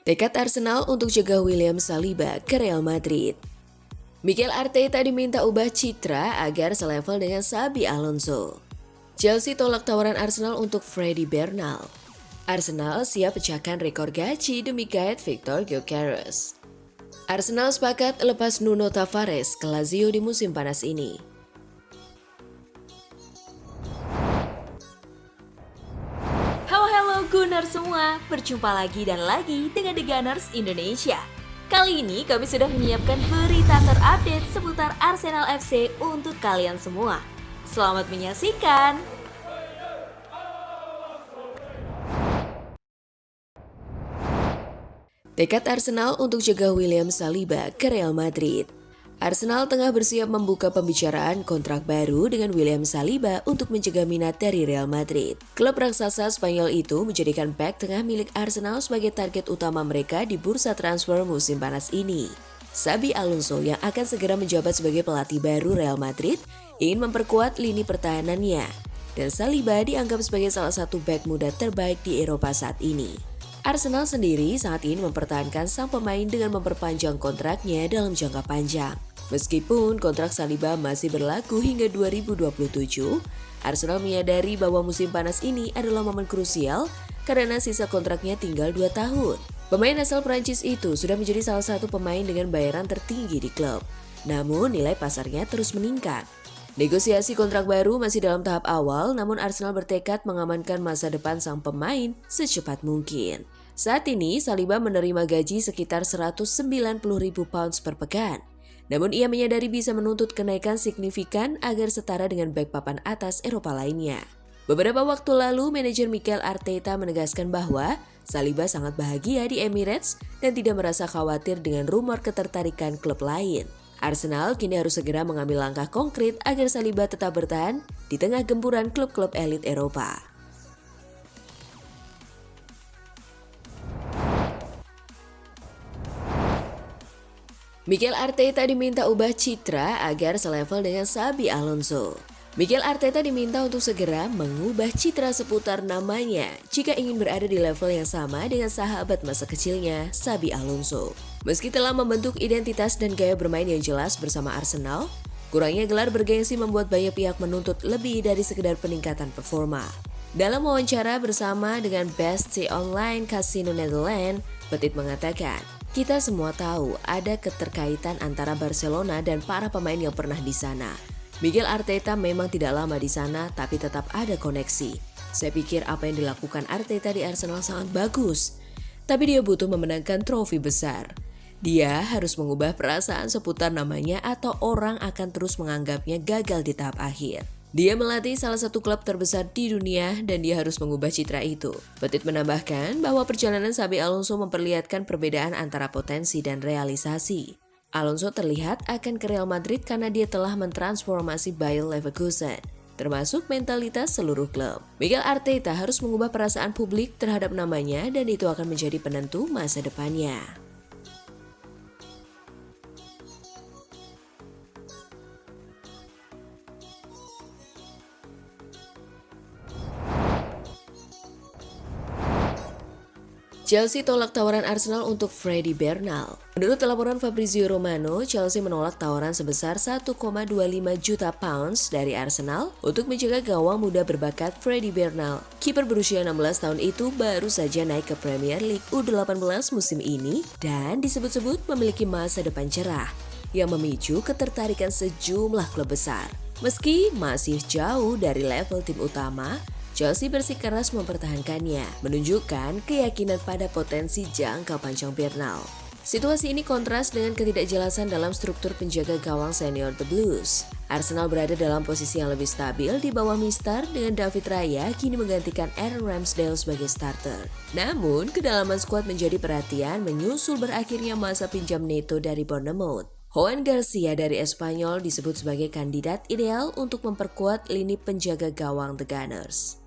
Tekad Arsenal untuk cegah William Saliba ke Real Madrid. Mikel Arteta diminta ubah citra agar selevel dengan Xabi Alonso. Chelsea tolak tawaran Arsenal untuk Freddy Bernal. Arsenal siap pecahkan rekor gaji demi guide Victor Gyökeres. Arsenal sepakat lepas Nuno Tavares ke Lazio di musim panas ini. Halo Gunners semua, berjumpa lagi dan lagi dengan The Gunners Indonesia. Kali ini kami sudah menyiapkan berita terupdate seputar Arsenal FC untuk kalian semua. Selamat menyaksikan! Tekad Arsenal untuk cegah William Saliba ke Real Madrid. Arsenal tengah bersiap membuka pembicaraan kontrak baru dengan William Saliba untuk mencegah minat dari Real Madrid. Klub raksasa Spanyol itu menjadikan bek tengah milik Arsenal sebagai target utama mereka di bursa transfer musim panas ini. Xabi Alonso yang akan segera menjabat sebagai pelatih baru Real Madrid ingin memperkuat lini pertahanannya. Dan Saliba dianggap sebagai salah satu bek muda terbaik di Eropa saat ini. Arsenal sendiri saat ini mempertahankan sang pemain dengan memperpanjang kontraknya dalam jangka panjang. Meskipun kontrak Saliba masih berlaku hingga 2027, Arsenal menyadari bahwa musim panas ini adalah momen krusial karena sisa kontraknya tinggal 2 tahun. Pemain asal Prancis itu sudah menjadi salah satu pemain dengan bayaran tertinggi di klub. Namun nilai pasarnya terus meningkat. Negosiasi kontrak baru masih dalam tahap awal, namun Arsenal bertekad mengamankan masa depan sang pemain secepat mungkin. Saat ini, Saliba menerima gaji sekitar 190.000 pounds per pekan. Namun ia menyadari bisa menuntut kenaikan signifikan agar setara dengan bek papan atas Eropa lainnya. Beberapa waktu lalu, manajer Mikel Arteta menegaskan bahwa Saliba sangat bahagia di Emirates dan tidak merasa khawatir dengan rumor ketertarikan klub lain. Arsenal kini harus segera mengambil langkah konkret agar Saliba tetap bertahan di tengah gempuran klub-klub elit Eropa. Mikel Arteta diminta ubah citra agar selevel dengan Xabi Alonso. Mikel Arteta diminta untuk segera mengubah citra seputar namanya jika ingin berada di level yang sama dengan sahabat masa kecilnya, Xabi Alonso. Meski telah membentuk identitas dan gaya bermain yang jelas bersama Arsenal, kurangnya gelar bergengsi membuat banyak pihak menuntut lebih dari sekedar peningkatan performa. Dalam wawancara bersama dengan Best Online Casino Netherlands, Petit mengatakan, "Kita semua tahu ada keterkaitan antara Barcelona dan para pemain yang pernah di sana. Mikel Arteta memang tidak lama di sana, tapi tetap ada koneksi. Saya pikir apa yang dilakukan Arteta di Arsenal sangat bagus. Tapi dia butuh memenangkan trofi besar. Dia harus mengubah perasaan seputar namanya atau orang akan terus menganggapnya gagal di tahap akhir. Dia melatih salah satu klub terbesar di dunia dan dia harus mengubah citra itu." Petit menambahkan bahwa perjalanan Xabi Alonso memperlihatkan perbedaan antara potensi dan realisasi. Alonso terlihat akan ke Real Madrid karena dia telah mentransformasi Bayer Leverkusen, termasuk mentalitas seluruh klub. Mikel Arteta harus mengubah perasaan publik terhadap namanya dan itu akan menjadi penentu masa depannya. Chelsea tolak tawaran Arsenal untuk Freddy Bernal. Menurut laporan Fabrizio Romano, Chelsea menolak tawaran sebesar 1,25 juta pounds dari Arsenal untuk menjaga gawang muda berbakat Freddy Bernal. Kiper berusia 16 tahun itu baru saja naik ke Premier League U18 musim ini dan disebut-sebut memiliki masa depan cerah yang memicu ketertarikan sejumlah klub besar. Meski masih jauh dari level tim utama, Chelsea bersikeras mempertahankannya, menunjukkan keyakinan pada potensi jangka panjang Bernal. Situasi ini kontras dengan ketidakjelasan dalam struktur penjaga gawang senior The Blues. Arsenal berada dalam posisi yang lebih stabil di bawah Mister dengan David Raya kini menggantikan Aaron Ramsdale sebagai starter. Namun, kedalaman skuad menjadi perhatian menyusul berakhirnya masa pinjam Neto dari Bournemouth. Juan Garcia dari Espanyol disebut sebagai kandidat ideal untuk memperkuat lini penjaga gawang The Gunners.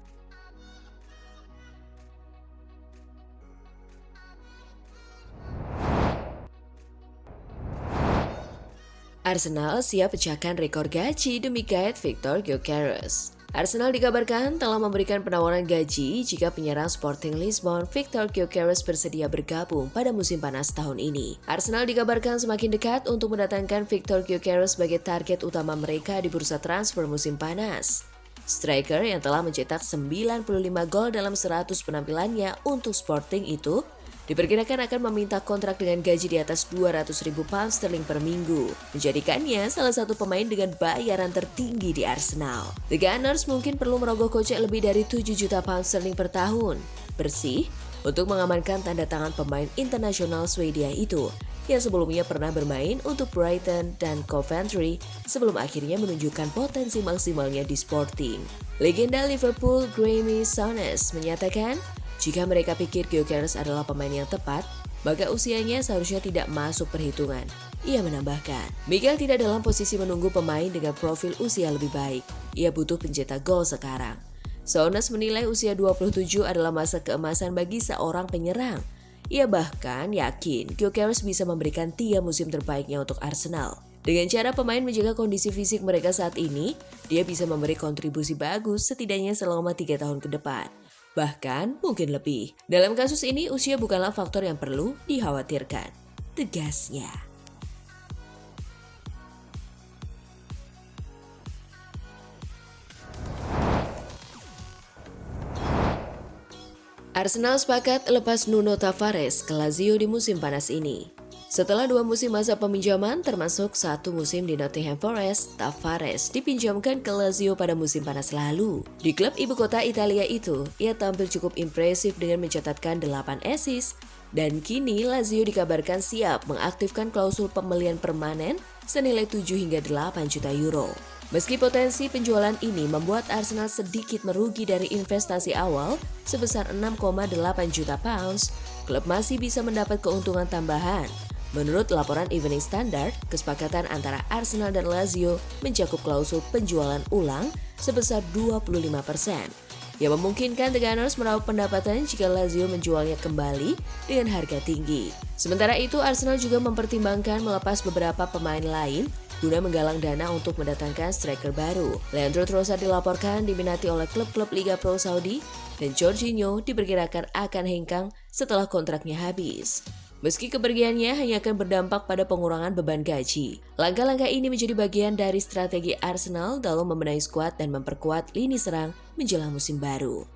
Arsenal siap pecahkan rekor gaji demi guide Victor Gyökeres. Arsenal dikabarkan telah memberikan penawaran gaji jika penyerang Sporting Lisbon Victor Gyökeres bersedia bergabung pada musim panas tahun ini. Arsenal dikabarkan semakin dekat untuk mendatangkan Victor Gyökeres sebagai target utama mereka di bursa transfer musim panas. Striker yang telah mencetak 95 gol dalam 100 penampilannya untuk Sporting itu diperkirakan akan meminta kontrak dengan gaji di atas 200.000 pound sterling per minggu, menjadikannya salah satu pemain dengan bayaran tertinggi di Arsenal. The Gunners mungkin perlu merogoh kocek lebih dari 7 juta pound sterling per tahun, bersih, untuk mengamankan tanda tangan pemain internasional Swedia itu, yang sebelumnya pernah bermain untuk Brighton dan Coventry sebelum akhirnya menunjukkan potensi maksimalnya di Sporting. Legenda Liverpool Graeme Souness menyatakan, jika mereka pikir Gyökeres adalah pemain yang tepat, maka usianya seharusnya tidak masuk perhitungan. Ia menambahkan, Miguel tidak dalam posisi menunggu pemain dengan profil usia lebih baik. Ia butuh pencetak gol sekarang. Souness menilai usia 27 adalah masa keemasan bagi seorang penyerang. Ia bahkan yakin Gyökeres bisa memberikan 3 musim terbaiknya untuk Arsenal. Dengan cara pemain menjaga kondisi fisik mereka saat ini, dia bisa memberi kontribusi bagus setidaknya selama 3 tahun ke depan. Bahkan mungkin lebih. Dalam kasus ini, usia bukanlah faktor yang perlu dikhawatirkan, tegasnya. Arsenal sepakat lepas Nuno Tavares ke Lazio di musim panas ini. Setelah 2 musim masa peminjaman, termasuk 1 musim di Nottingham Forest, Tavares dipinjamkan ke Lazio pada musim panas lalu. Di klub ibu kota Italia itu, ia tampil cukup impresif dengan mencatatkan 8 assist, dan kini Lazio dikabarkan siap mengaktifkan klausul pembelian permanen senilai 7 hingga 8 juta euro. Meski potensi penjualan ini membuat Arsenal sedikit merugi dari investasi awal sebesar 6,8 juta pounds, klub masih bisa mendapat keuntungan tambahan. Menurut laporan Evening Standard, kesepakatan antara Arsenal dan Lazio mencakup klausul penjualan ulang sebesar 25%, yang memungkinkan The Gunners meraup pendapatan jika Lazio menjualnya kembali dengan harga tinggi. Sementara itu, Arsenal juga mempertimbangkan melepas beberapa pemain lain guna menggalang dana untuk mendatangkan striker baru. Leandro Trossard dilaporkan diminati oleh klub-klub Liga Pro Saudi, dan Jorginho diperkirakan akan hengkang setelah kontraknya habis. Meski kepergiannya hanya akan berdampak pada pengurangan beban gaji, langkah-langkah ini menjadi bagian dari strategi Arsenal dalam membenahi skuad dan memperkuat lini serang menjelang musim baru.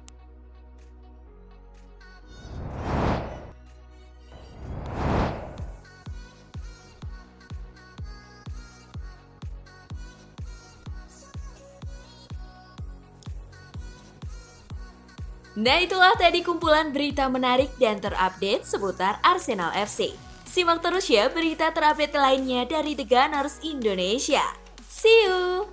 Nah, itulah tadi kumpulan berita menarik dan terupdate seputar Arsenal FC. Simak terus ya berita terupdate lainnya dari The Gunners Indonesia. See you!